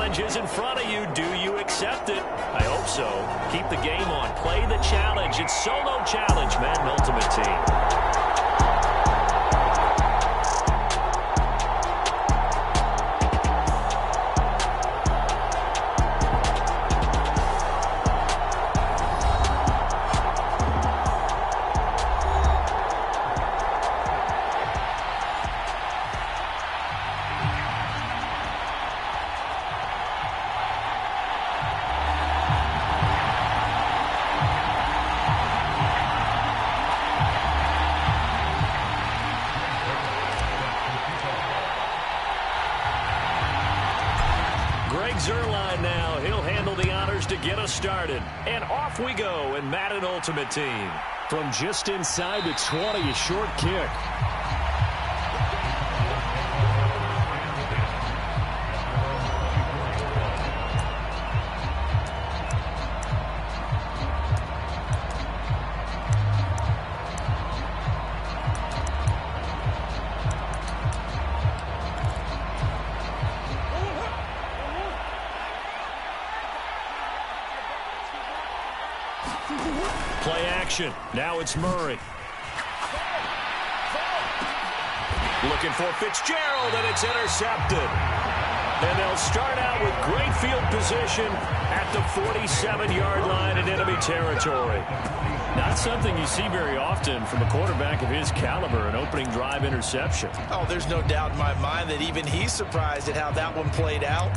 challenge is in front of you. Do you accept it? I hope so. Keep the game on. Play the challenge. It's solo challenge, Madden Ultimate Team. Now he'll handle the honors to get us started. And off we go in Madden Ultimate Team. From just inside the 20, a short kick. Play action. Now it's Murray. Looking for Fitzgerald, and it's intercepted. And they'll start out with great field position at the 47-yard line in enemy territory. Not something you see very often from a quarterback of his caliber, an opening drive interception. Oh, there's no doubt in my mind that even he's surprised at how that one played out.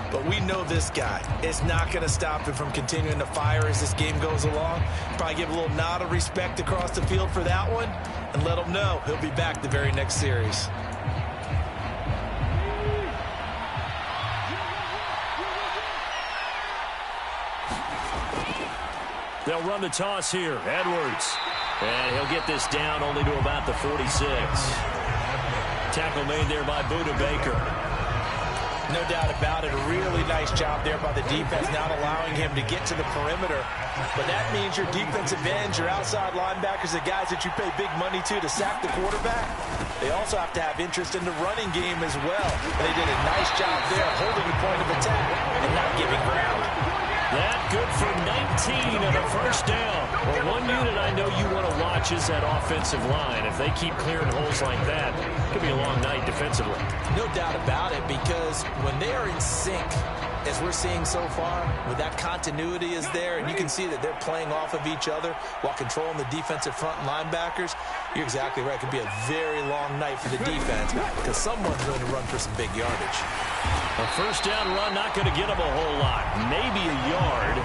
But we know this guy is not going to stop him from continuing to fire as this game goes along. Probably give a little nod of respect across the field for that one and let him know he'll be back the very next series. They'll run the toss here. Edwards. And he'll get this down only to about the 46. Tackle made there by Buda Baker. No doubt about it. A really nice job there by the defense, not allowing him to get to the perimeter. But that means your defensive ends, your outside linebackers, the guys that you pay big money to sack the quarterback, they also have to have interest in the running game as well. They did a nice job there holding the point of attack and not giving ground. That good for 19 and a first down. Well, one unit I know you want to watch is that offensive line. If they keep clearing holes like that, it could be a long night defensively. No doubt about it, because when they are in sync, as we're seeing so far, with that continuity is there, and you can see that they're playing off of each other while controlling the defensive front and linebackers, you're exactly right. It could be a very long night for the defense because someone's going to run for some big yardage. A first down run, not going to get them a whole lot. Maybe a yard.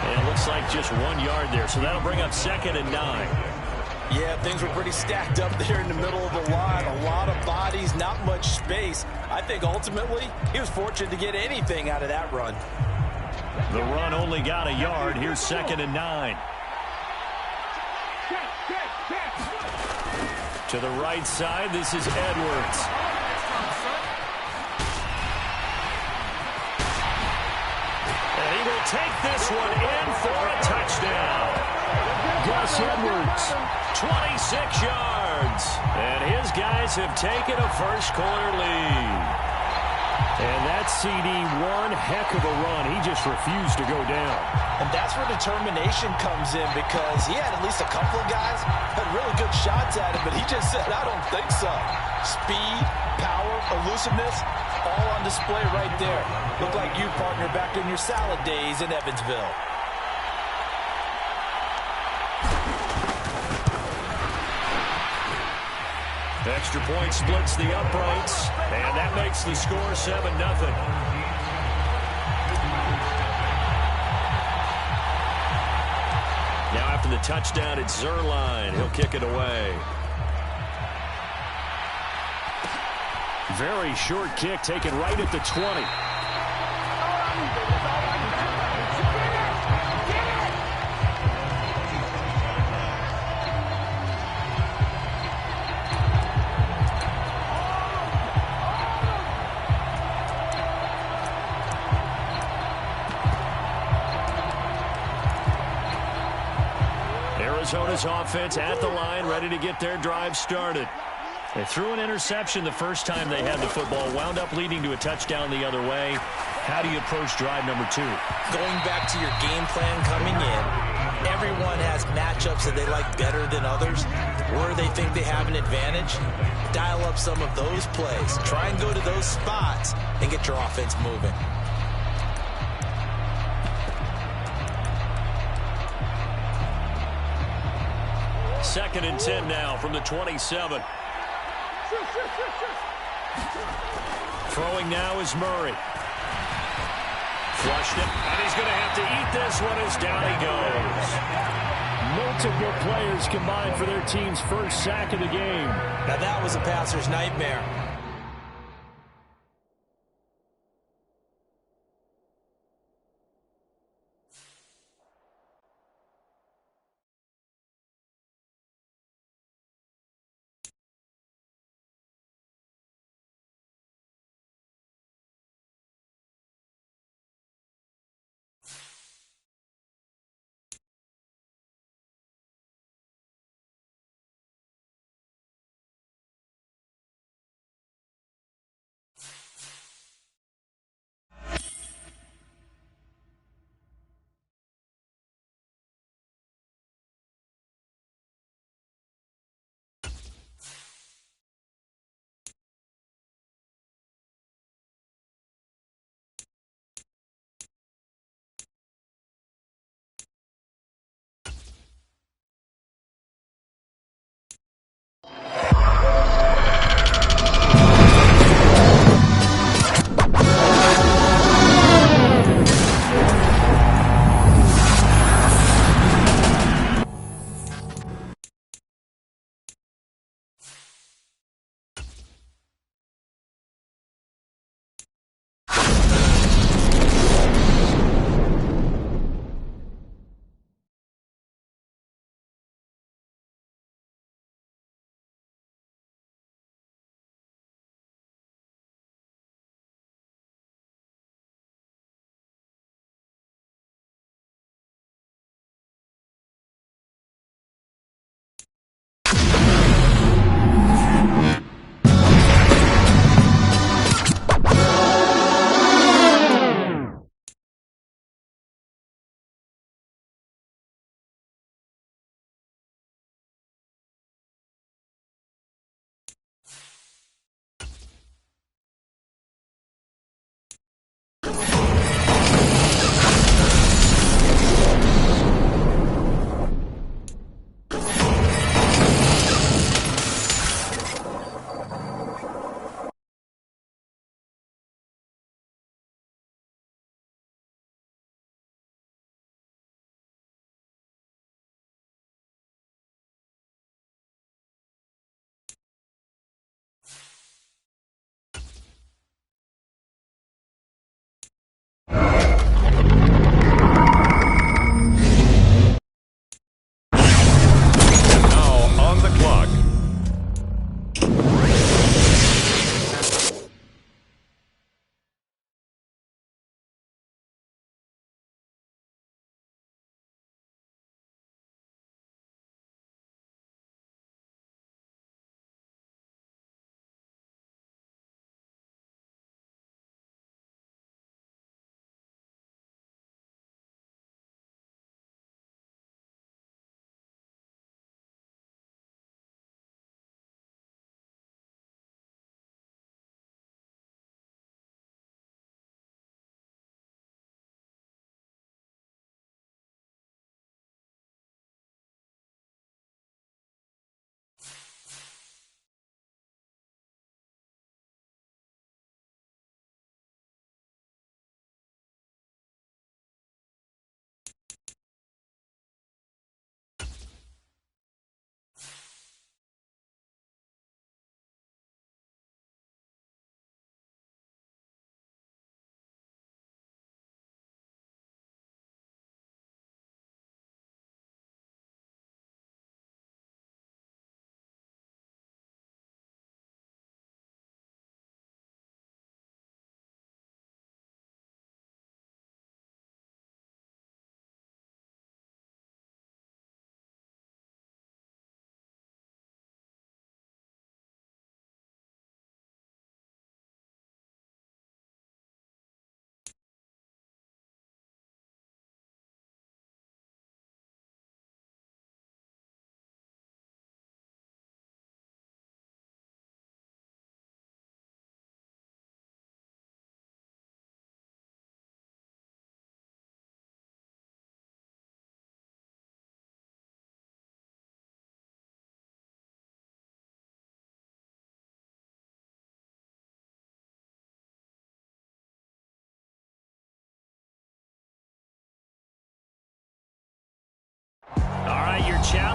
And it looks like just 1 yard there. So that'll bring up 2nd and 9. Yeah, things were pretty stacked up there in the middle of the line. A lot of bodies, not much space. I think ultimately he was fortunate to get anything out of that run. The run only got a yard. Here's 2nd and 9. To the right side, this is Edwards. And he will take this one in for a touchdown. Gus Edwards, 26 yards. And his guys have taken a first-quarter lead. And that CD, one heck of a run. He just refused to go down. And that's where determination comes in, because he had at least a couple of guys had really good shots at him, but he just said, I don't think so. Speed, power, elusiveness, all on display right there. Look like you, partner, back in your salad days in Evansville. Extra point splits the uprights, and that makes the score 7-0. Now after the touchdown, it's Zerline. He'll kick it away. Very short kick taken right at the 20. Arizona's offense at the line, ready to get their drive started. They threw an interception the first time they had the football, wound up leading to a touchdown the other way. How do you approach drive number 2? Going back to your game plan coming in, everyone has matchups that they like better than others. Where they think they have an advantage, dial up some of those plays. Try and go to those spots and get your offense moving. Second and 10 now from the 27. Throwing now is Murray. Flushed it, and he's going to have to eat this one as down he goes. Multiple players combined for their team's first sack of the game. Now that was a passer's nightmare.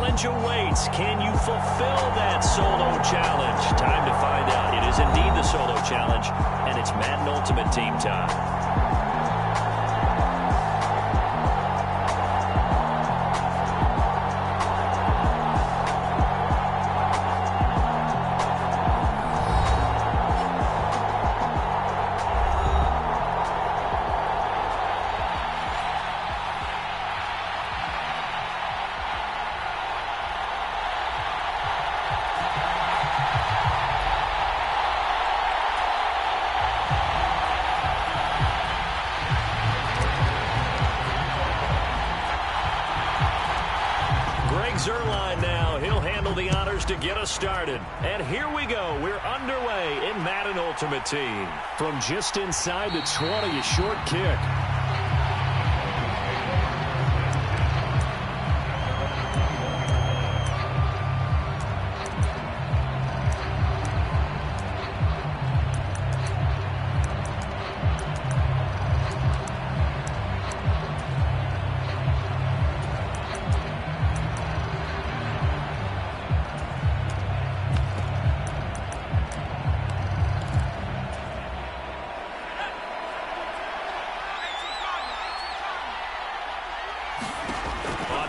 challenge awaits. Can you fulfill that solo challenge? Time to find out. It is indeed the solo challenge, and it's Madden Ultimate Team time. Zerline now. He'll handle the honors to get us started. And here we go. We're underway in Madden Ultimate Team. From just inside the 20, a short kick.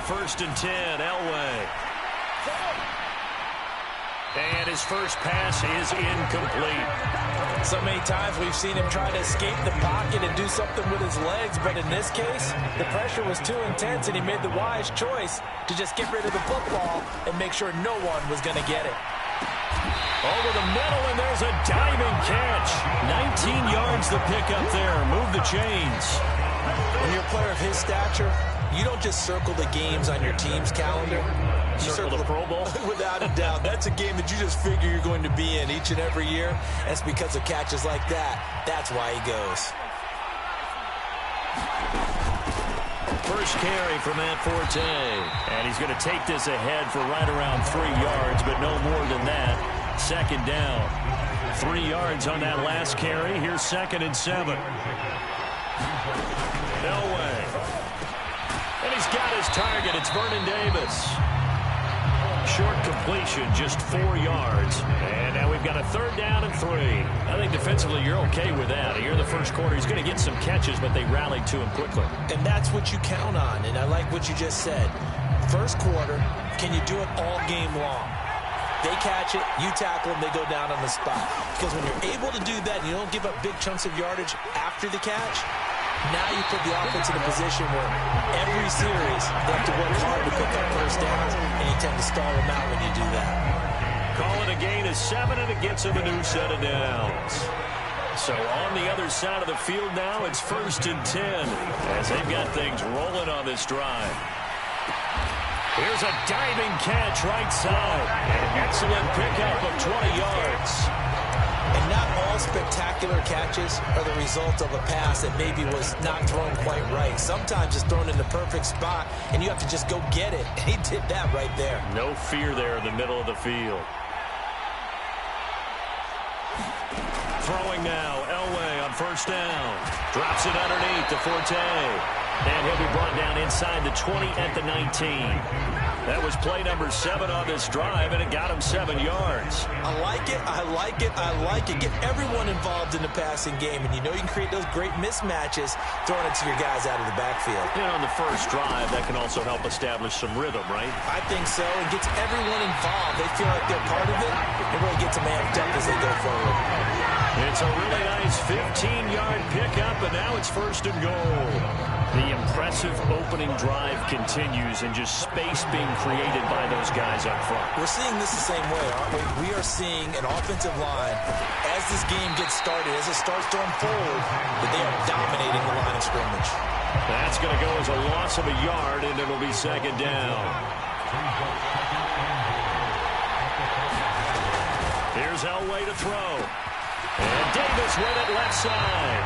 First and 10, Elway. And his first pass is incomplete. So many times we've seen him try to escape the pocket and do something with his legs, but in this case, the pressure was too intense, and he made the wise choice to just get rid of the football and make sure no one was going to get it. Over the middle, and there's a diving catch. 19 yards the pickup there. Move the chains. When you're a player of his stature, you don't just circle the games on your team's calendar. You circle the Pro Bowl? Without a doubt. That's a game that you just figure you're going to be in each and every year. That's because of catches like that. That's why he goes. First carry for Matt Forte. And he's going to take this ahead for right around 3 yards, but no more than that. Second down. 3 yards on that last carry. Here's 2nd and 7. Elway. And he's got his target. It's Vernon Davis. Short completion, just 4 yards. And now we've got a 3rd down and 3. I think defensively you're okay with that. Here in the first quarter, he's going to get some catches, but they rallied to him quickly. And that's what you count on, and I like what you just said. First quarter, can you do it all game long? They catch it, you tackle them, they go down on the spot. Because when you're able to do that, you don't give up big chunks of yardage after the catch, now you put the offense in a position where every series they have to work hard to pick up first downs, and you tend to stall them out when you do that. Call it a gain of 7, and it gets him a new set of downs. So on the other side of the field now, it's 1st and 10 as they've got things rolling on this drive. Here's a diving catch right side. An excellent pickup of 20 yards. And not all spectacular catches are the result of a pass that maybe was not thrown quite right. Sometimes it's thrown in the perfect spot, and you have to just go get it. And he did that right there. No fear there in the middle of the field. Throwing now, Elway on 1st down. Drops it underneath to Forte. And he'll be brought down inside the 20 at the 19. That was play number 7 on this drive, and it got him 7 yards. I like it, I like it, I like it. Get everyone involved in the passing game, and you know you can create those great mismatches throwing it to your guys out of the backfield. And on the first drive, that can also help establish some rhythm, right? I think so. It gets everyone involved. They feel like they're part of it. It really gets them amped up as they go forward. It's a really nice 15-yard pickup, and now it's 1st and goal. The impressive opening drive continues, and just space being created by those guys up front. We're seeing this the same way, aren't we? We are seeing an offensive line, as this game gets started, as it starts to unfold, that they are dominating the line of scrimmage. That's going to go as a loss of a yard, and it'll be 2nd down. Here's Elway to throw. And Davis with it left side.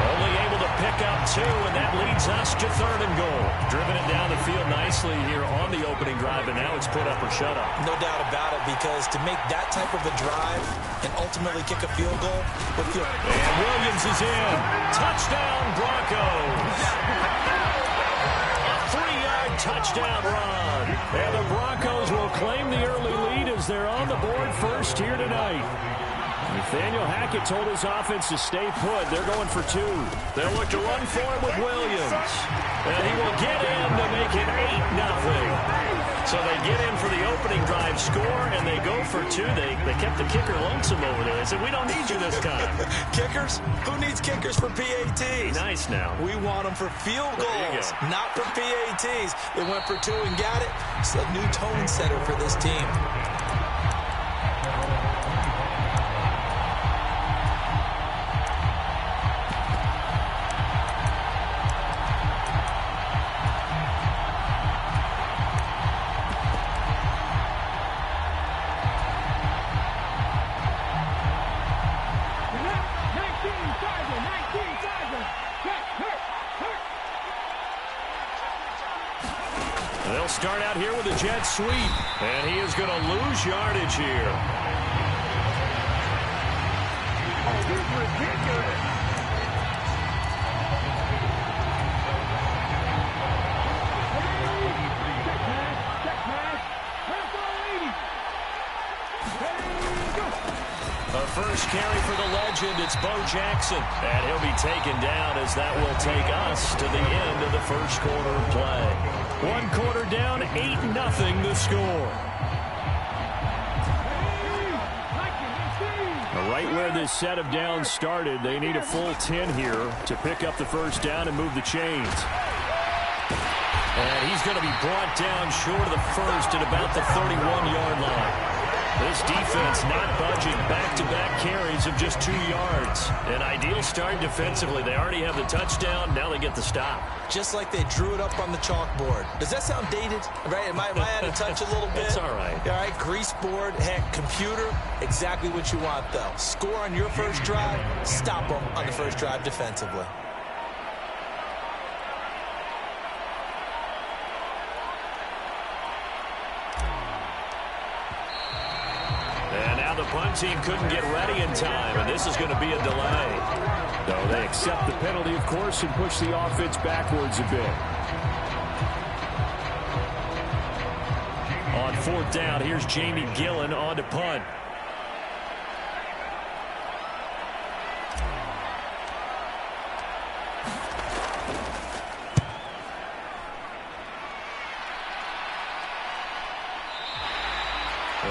Only able to pick up 2, and that leads us to 3rd and goal. Driven it down the field nicely here on the opening drive, and now it's put up or shut up. No doubt about it, because to make that type of a drive and ultimately kick a field goal would feel... And Williams is in. Touchdown, Broncos. A 3-yard touchdown. touchdown run. And the Broncos will claim the early lead as they're on the board first here tonight. Nathaniel Hackett told his offense to stay put. They're going for 2. They'll look to run for it with Williams. And he will get in to make it 8-0. So they get in for the opening drive score, and they go for 2. They kept the kicker lonesome over there. They said, we don't need you this time. Kickers? Who needs kickers for PATs? Nice now. We want them for field goals, not for PATs. They went for 2 and got it. It's a new tone setter for this team. They'll start out here with a jet sweep, and he is going to lose yardage here. Oh, this is ridiculous. A first carry for the legend. It's Bo Jackson. And he'll be taken down as that will take us to the end of the first quarter of play. 1 quarter down, 8-0 the score. Right where this set of downs started, they need a full 10 here to pick up the first down and move the chains. And he's going to be brought down short of the first at about the 31-yard line. This defense not budging. Back-to-back carries of just 2 yards. An ideal start defensively. They already have the touchdown. Now they get the stop. Just like they drew it up on the chalkboard. Does that sound dated? Right? Am I out of touch a little bit? It's all right. All right, grease board, heck, computer, exactly what you want, though. Score on your first drive, stop them on the first drive defensively. The punt team couldn't get ready in time, and this is going to be a delay. No, they accept the penalty, of course, and push the offense backwards a bit. On 4th down, here's Jamie Gillen on to punt.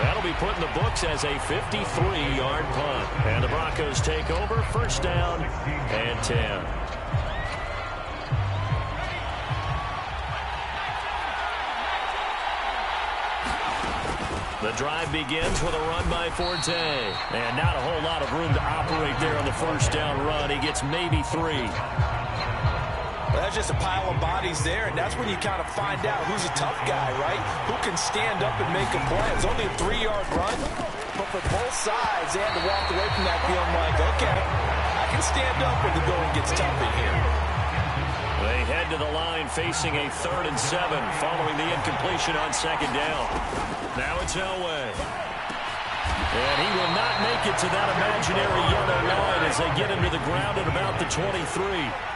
That'll be put in the books as a 53-yard punt. And the Broncos take over, first down and 10. The drive begins with a run by Forte. And not a whole lot of room to operate there on the first down run. He gets maybe 3. Well, that's just a pile of bodies there, and that's when you kind of find out who's a tough guy, right? Who can stand up and make a play. It's only a 3-yard run, but for both sides, they had to walk away from that feeling like, okay, I can stand up when the going gets tough in here. They head to the line facing a 3rd and 7 following the incompletion on 2nd down. Now it's Elway. And he will not make it to that imaginary yellow line as they get him to the ground at about the 23.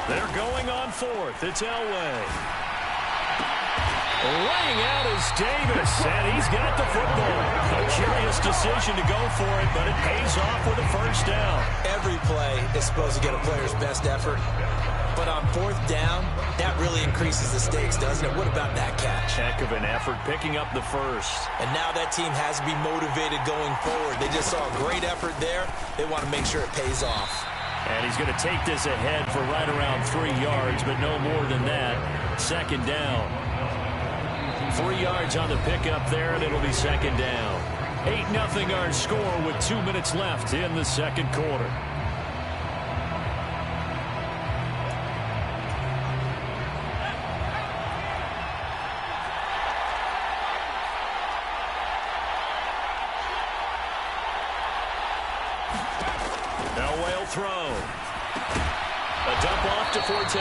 They're going on 4th. It's Elway. Laying out is Davis, and he's got the football. A curious decision to go for it, but it pays off with a first down. Every play is supposed to get a player's best effort, but on 4th down, that really increases the stakes, doesn't it? What about that catch? Heck of an effort, picking up the first. And now that team has to be motivated going forward. They just saw a great effort there. They want to make sure it pays off. And he's going to take this ahead for right around 3 yards, but no more than that. 2nd down. 3 yards on the pickup there, and it'll be 2nd down. 8-0 our score with 2 minutes left in the second quarter. Elway will throw. A dump off to Forte.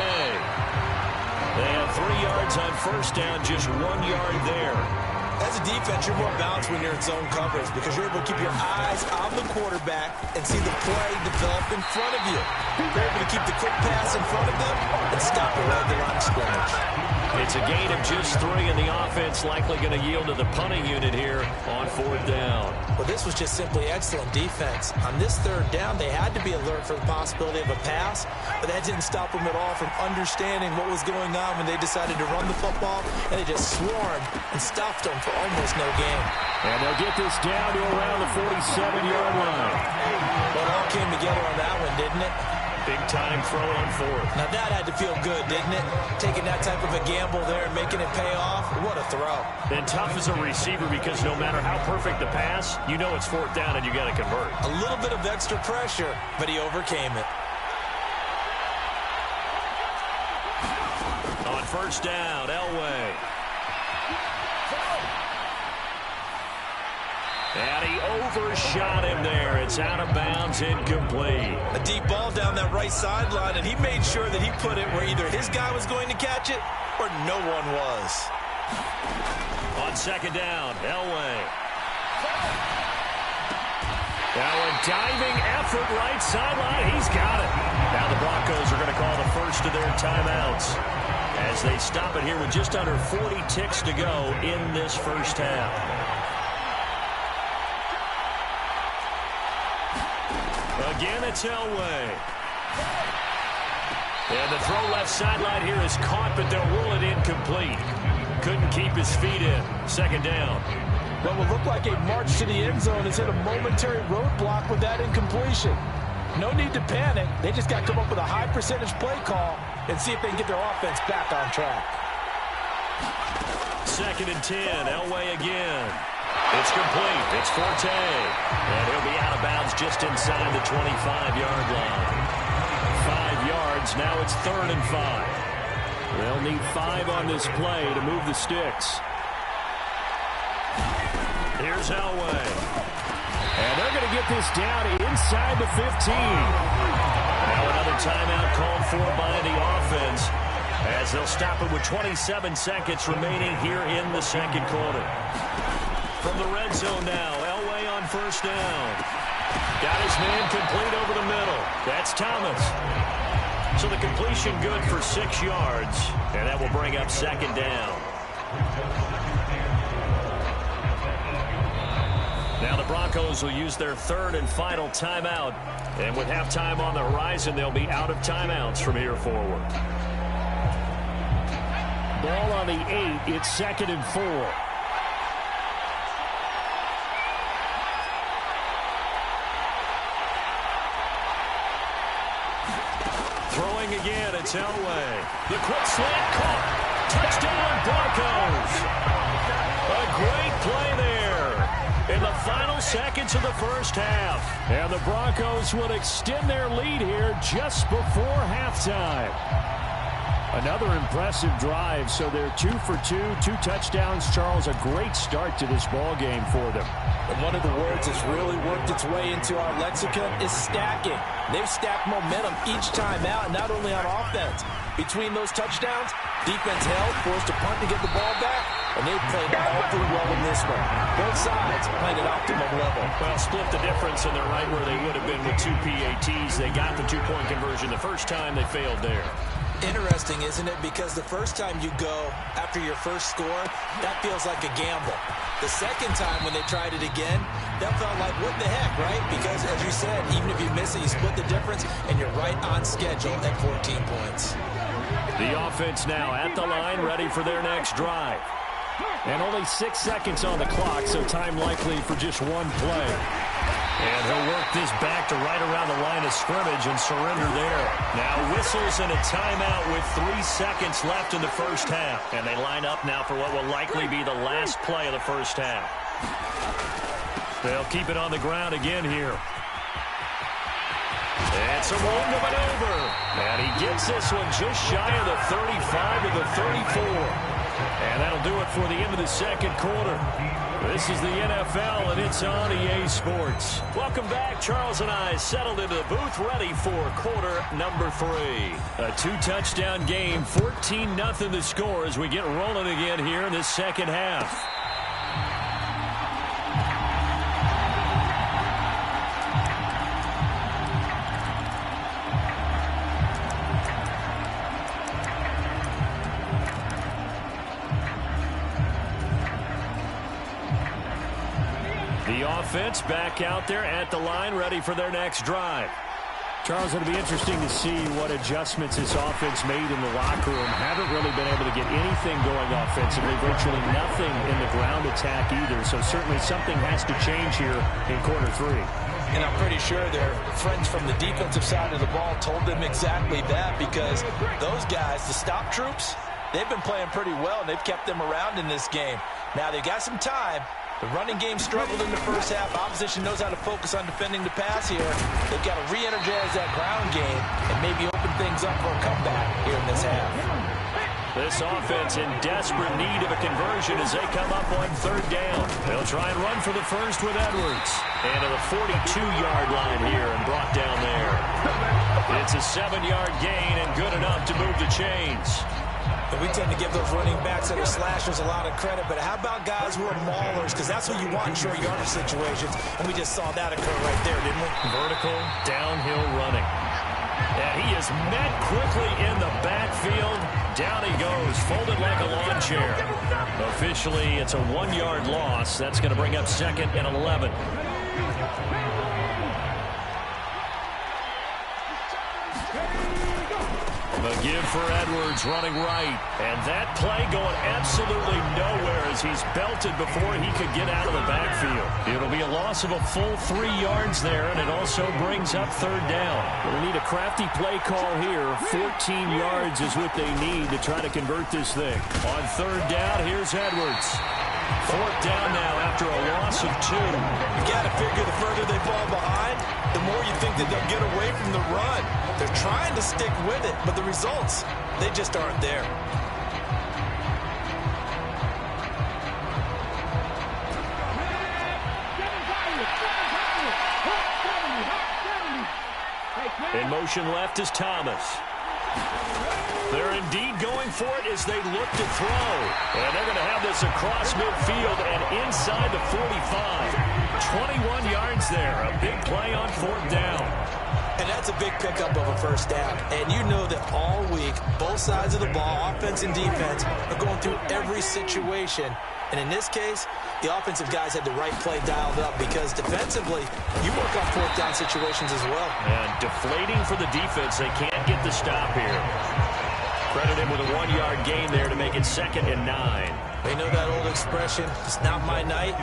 They have 3 yards on first down, just 1 yard there. As a defense, you're more balanced when you're in zone coverage because you're able to keep your eyes on the quarterback and see the play develop in front of you. You're able to keep the quick pass in front of them and stop it right at the line of scrimmage. It's a gain of just 3, and the offense likely going to yield to the punting unit here on 4th down. Well, this was just simply excellent defense. On this 3rd down, they had to be alert for the possibility of a pass, but that didn't stop them at all from understanding what was going on when they decided to run the football, and they just swarmed and stuffed them for almost no gain. And they'll get this down to around the 47-yard line. Well, it all came together on that one, didn't it? Big-time throw on 4th. Now, that had to feel good, didn't it? Taking that type of a gamble there and making it pay off. What a throw. And tough as a receiver because no matter how perfect the pass, you know it's 4th down and you got to convert. A little bit of extra pressure, but he overcame it. On 1st down, Elway. And he overshot him there. It's out of bounds, incomplete. A deep ball down that right sideline, and he made sure that he put it where either his guy was going to catch it or no one was. On 2nd down, Elway. Now a diving effort right sideline. He's got it. Now the Broncos are going to call the first of their timeouts as they stop it here with just under 40 ticks to go in this first half. Again, it's Elway. And the throw left sideline here is caught, but they'll rule it incomplete. Couldn't keep his feet in. 2nd down. What will look like a march to the end zone has hit a momentary roadblock with that incompletion. No need to panic. They just got to come up with a high percentage play call and see if they can get their offense back on track. 2nd and 10. Elway again. It's complete. It's Forte. And he'll be out of bounds just inside the 25-yard line. 5 yards. Now it's 3rd and 5. They'll need 5 on this play to move the sticks. Here's Elway. And they're going to get this down inside the 15. Now another timeout called for by the offense as they'll stop it with 27 seconds remaining here in the 2nd quarter. From the red zone now, Elway on 1st down. Got his man complete over the middle. That's Thomas. So the completion good for 6 yards, and that will bring up 2nd down. Now the Broncos will use their 3rd and final timeout, and with halftime on the horizon, they'll be out of timeouts from here forward. Ball on the 8, it's 2nd and 4. Throwing again, it's Elway. The quick slant caught. Touchdown, Broncos. A great play there in the final seconds of the first half. And the Broncos will extend their lead here just before halftime. Another impressive drive, so they're 2 for 2, 2 touchdowns. Charles, a great start to this ball game for them. And one of the words that's really worked its way into our lexicon is stacking. They've stacked momentum each time out, and not only on offense. Between those touchdowns, defense held, forced a punt to get the ball back, and they played awfully well in this one. Both sides playing at optimum level. Well, split the difference, and they're right where they would have been with 2 PATs. They got the 2-point conversion the first time. They failed there. Interesting, isn't it? Because the first time you go after your first score, that feels like a gamble. The second time when they tried it again, that felt like, what the heck, right? Because, as you said, even if you miss it, you split the difference, and you're right on schedule at 14 points. The offense now at the line, ready for their next drive. And only 6 seconds on the clock, so time likely for just one play. And he'll work this back to right around the line of scrimmage and surrender there. Now whistles and a timeout with 3 seconds left in the first half. And they line up now for what will likely be the last play of the first half. They'll keep it on the ground again here. And some room to maneuver. And he gets this one just shy of the 35 to the 34. And that'll do it for the end of the second quarter. This is the NFL, and it's on EA Sports. Welcome back. Charles and I settled into the booth, ready for quarter number 3. A 2-touchdown game, 14-0 the score as we get rolling again here in this second half. offense back out there at the line, ready for their next drive. Charles, it'll be interesting to see what adjustments this offense made in the locker room. Haven't really been able to get anything going offensively, virtually nothing in the ground attack either. So certainly something has to change here in quarter 3. And I'm pretty sure their friends from the defensive side of the ball told them exactly that, because those guys, the stop troops, they've been playing pretty well, and they've kept them around in this game. Now, they've got some time. The running game struggled in the first half. Opposition knows how to focus on defending the pass here. They've got to re-energize that ground game and maybe open things up for a comeback here in this half. This offense in desperate need of a conversion as they come up on 3rd down. They'll try and run for the first with Edwards. And to the 42-yard line here and brought down there. It's a 7-yard gain and good enough to move the chains. And we tend to give those running backs that are slashers a lot of credit, but how about guys who are maulers? Because that's what you want in short yardage situations, and we just saw that occur right there, didn't we? Vertical, downhill running. And he is met quickly in the backfield. Down he goes, folded like a lawn chair. Officially, it's a 1-yard loss. That's going to bring up 2nd and 11. A give for Edwards running right. And that play going absolutely nowhere as he's belted before he could get out of the backfield. It'll be a loss of a full 3 yards there, and it also brings up 3rd down. They'll need a crafty play call here. 14 yards is what they need to try to convert this thing. On 3rd down, here's Edwards. 4th down now after a loss of 2. You got to figure the further they fall behind, the more you think that they'll get away from the run. They're trying to stick with it, but the results, they just aren't there. In motion left is Thomas. They're indeed going for it as they look to throw. And they're going to have this across midfield and inside the 45. 21 yards there. A big play on 4th down. And that's a big pickup of a 1st down. And you know that all week, both sides of the ball, offense and defense, are going through every situation. And in this case, the offensive guys had the right play dialed up, because defensively, you work on 4th down situations as well. And deflating for the defense. They can't get the stop here. Credit him with a 1-yard gain there to make it 2nd and 9. They know that old expression, it's not my night.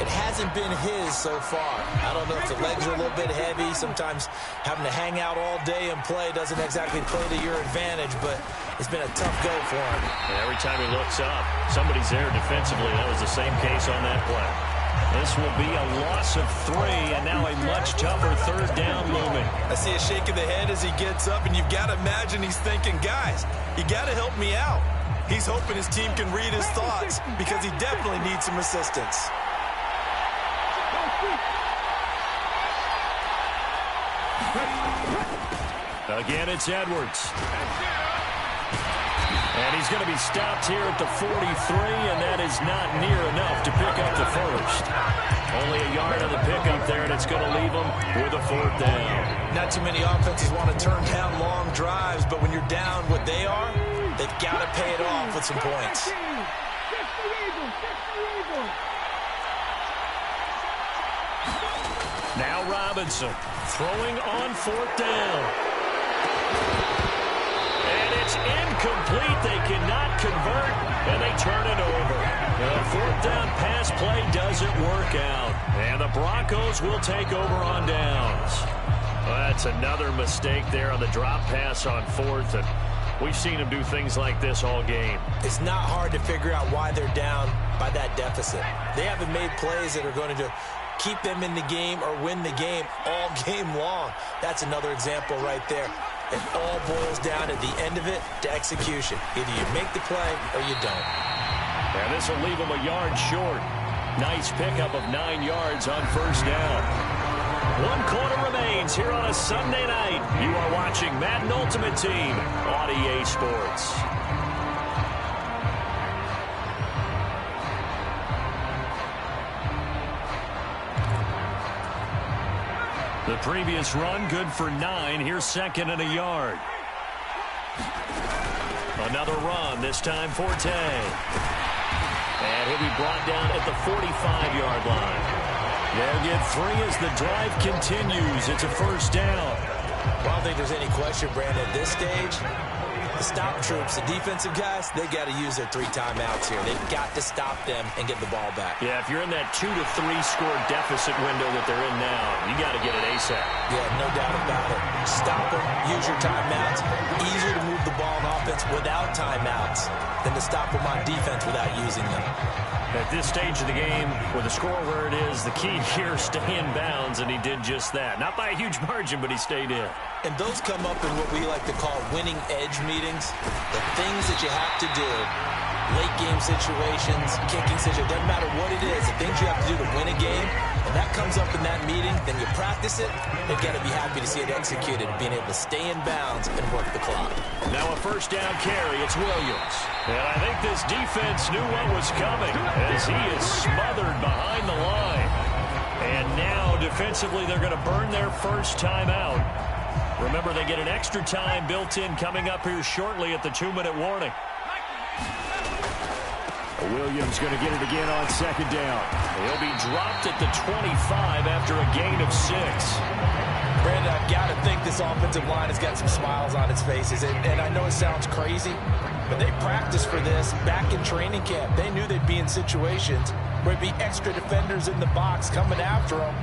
It hasn't been his so far. I don't know if the legs are a little bit heavy. Sometimes having to hang out all day and play doesn't exactly play to your advantage, but it's been a tough go for him. And every time he looks up, somebody's there defensively. That was the same case on that play. This will be a loss of 3, and now a much tougher 3rd down moment. I see a shake of the head as he gets up, and you've got to imagine he's thinking, guys, you got to help me out. He's hoping his team can read his thoughts, because he definitely needs some assistance. Again, it's Edwards. And he's going to be stopped here at the 43, and that is not near enough to pick up the 1st. Only a yard on the pickup there, and it's going to leave them with a 4th down. Not too many offenses want to turn down long drives, but when you're down what they are, they've got to pay it off with some points. Now Robinson throwing on 4th down. And it's incomplete. They cannot convert, and they turn it over. The 4th down pass play doesn't work out. And the Broncos will take over on downs. Well, that's another mistake there on the drop pass on 4th. And we've seen them do things like this all game. It's not hard to figure out why they're down by that deficit. They haven't made plays that are going to keep them in the game or win the game all game long. That's another example right there. It all boils down at the end of it to execution. Either you make the play or you don't. And this will leave them a yard short. Nice pickup of 9 yards on 1st down. 1 quarter remains here on a Sunday night. You are watching Madden Ultimate Team on EA Sports. The previous run, good for 9. Here's 2nd and a yard. Another run, this time Forte. And he'll be brought down at the 45-yard line. They'll get 3 as the drive continues. It's a first down. Well, I don't think there's any question, Brandon, at this stage. The stop troops, the defensive guys, they got to use their 3 timeouts here. They've got to stop them and get the ball back. Yeah, if you're in that 2 to 3 score deficit window that they're in now, you got to get it ASAP. Yeah, no doubt about it. Stop them, use your timeouts. Easier to move the ball on offense without timeouts than to stop them on defense without using them. At this stage of the game, with the score where it is, the key here is stay in bounds, and he did just that. Not by a huge margin, but he stayed in. And those come up in what we like to call winning edge meetings. The things that you have to do, late game situations, kicking situations, doesn't matter what it is, the things you have to do to win a game, and that comes up in that meeting, then you practice it, they've got to be happy to see it executed, being able to stay in bounds and work the clock. Now a first down carry, it's Williams. And I think this defense knew what was coming as he is smothered behind the line. And now defensively they're going to burn their first time out. Remember, they get an extra time built in coming up here shortly at the 2-minute warning. Williams going to get it again on second down. He'll be dropped at the 25 after a gain of 6. Brandon, I've got to think this offensive line has got some smiles on its faces. And I know it sounds crazy, but they practiced for this back in training camp. They knew they'd be in situations where there'd be extra defenders in the box coming after them,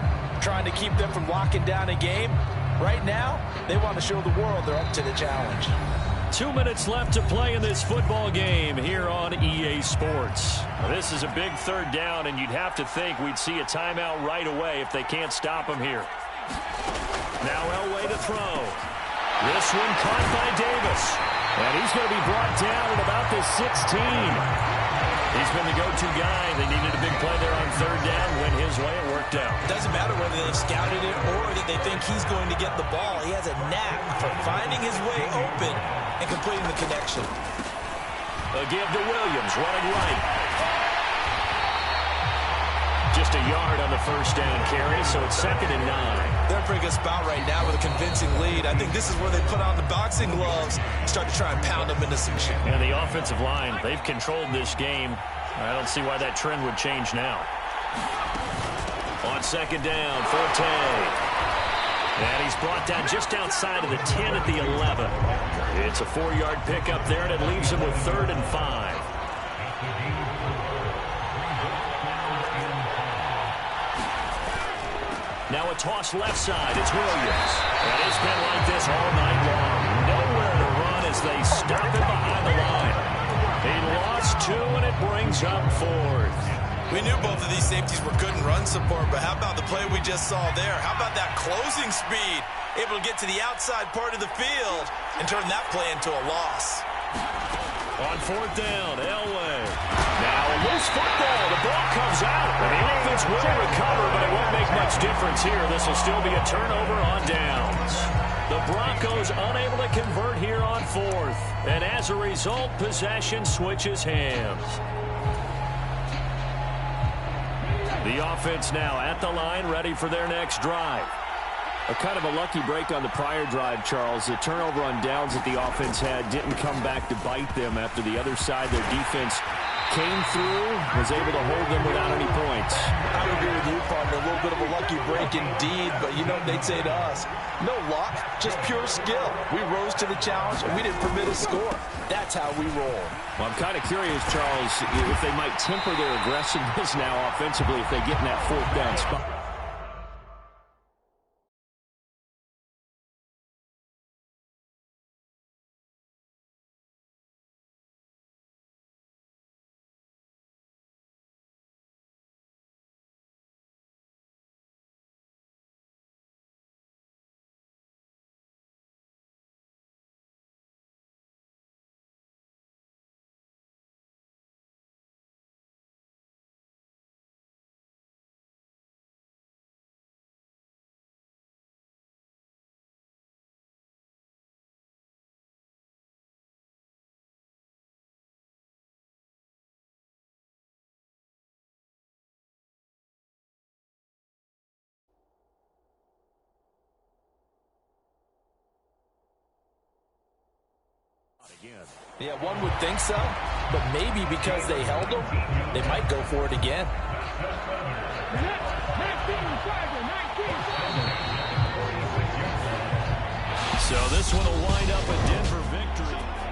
trying to keep them from locking down a game. Right now, they want to show the world they're up to the challenge. 2 minutes left to play in this football game here on EA Sports. This is a big third down, and you'd have to think we'd see a timeout right away if they can't stop him here. Now Elway to throw. This one caught by Davis. And he's going to be brought down at about the 16. He's been the go-to guy. They needed a big play there on third down. Went his way. It worked out. It doesn't matter whether they've scouted it or that they think he's going to get the ball. He has a knack for finding his way open and completing the connection. A give to Williams, running right. Just a yard on the first down carry, so it's 2nd and 9. They're in a pretty good spot right now with a convincing lead. I think this is where they put on the boxing gloves and start to try and pound them into submission. And the offensive line, they've controlled this game. I don't see why that trend would change now. On second down, Forte. And he's brought down just outside of the 10 at the 11. It's a 4-yard pickup there, and it leaves him with 3rd and 5. Now a toss left side. It's Williams. And it's been like this all night long. Nowhere to run as they stop him behind the line. He lost 2, and it brings up 4th. We knew both of these safeties were good in run support, but how about the play we just saw there? How about that closing speed? Able to get to the outside part of the field and turn that play into a loss. On 4th down, Elway. Now a loose football. The ball comes out. And the offense will recover, but it won't make much difference here. This will still be a turnover on downs. The Broncos unable to convert here on 4th. And as a result, possession switches hands. The offense now at the line, ready for their next drive. A kind of a lucky break on the prior drive, Charles. The turnover on downs that the offense had didn't come back to bite them after the other side. Their defense came through, was able to hold them without any points. I would agree with you, partner. A little bit of a lucky break indeed, but you know what they'd say to us? No luck, just pure skill. We rose to the challenge, and we didn't permit a score. That's how we roll. Well, I'm kind of curious, Charles, if they might temper their aggressiveness now offensively if they get in that 4th down spot. Again. Yeah, one would think so, but maybe because they held them, they might go for it again. So this one will wind up a Denver victory.